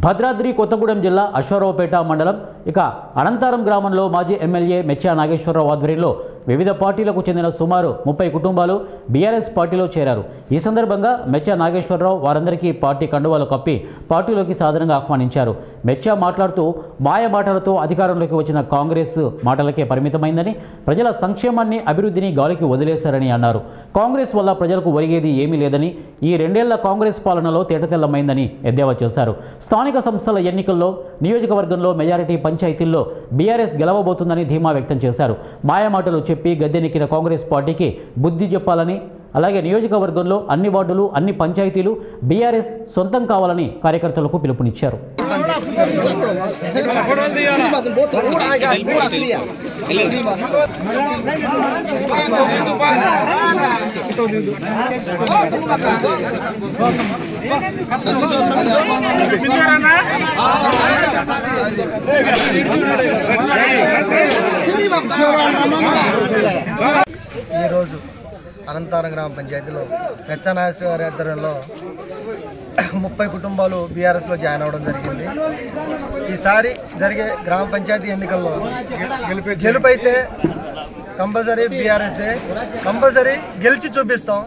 భద్రాద్రి కొత్తగూడెం జిల్లా అశ్వారావుపేట మండలం అనంతారం గ్రామంలో మాజీ ఎమ్మెల్యే మెచ్చా నాగేశ్వరరావు ఆధ్వర్యంలో వివిధ పార్టీలకు చెందిన సుమారు 30 కుటుంబాలు బీఆర్ఎస్ పార్టీలో చేరారు। ఈ సందర్భంగా మెచ్చా నాగేశ్వరరావు వారందరికీ పార్టీ కండువాలు కప్పి పార్టీలోకి సాదరంగా ఆహ్వానించారు। మెచ్చా మాట్లాడుతూ మాయ మాటలతో అధికారంలోకి వచ్చిన కాంగ్రెస్ మాటలకే పరిమితమైందని, ప్రజల సంక్షేమాన్ని అభివృద్ధిని గాలికి వదిలేశారని అన్నారు। కాంగ్రెస్ వల్ల ప్రజలకు ఒరిగేది ఏమీ లేదని, ఈ 2 ఏళ్ల కాంగ్రెస్ పాలనలో తేటతెల్లమైందని ఎద్దేవా చేశారు। స్థానిక సంస్థల ఎన్నికల్లో నియోజకవర్గంలో మెజారిటీ పంచాయతీల్లో బీఆర్ఎస్ గెలవబోతుందని ధీమా వ్యక్తం చేశారు। మాయమాటలు చెప్పి గద్దెనెక్కిన కాంగ్రెస్ పార్టీకి బుద్ధి చెప్పాలని, అలాగే నియోజకవర్గంలో అన్ని వార్డులు అన్ని పంచాయతీలు బీఆర్ఎస్ సొంతం కావాలని కార్యకర్తలకు పిలుపునిచ్చారు। ఈ రోజు అనంతారం గ్రామ పంచాయతీలో మెచ్చా నాగేశ్వర గారి ఆధ్వర్యంలో 30 కుటుంబాలు బీఆర్ఎస్లో జాయిన్ అవ్వడం జరిగింది। ఈసారి జరిగే గ్రామ పంచాయతీ ఎన్నికల్లో గెలుపైతే కంపల్సరీ బీఆర్ఎస్ఏ, కంపల్సరీ గెలిచి చూపిస్తాం।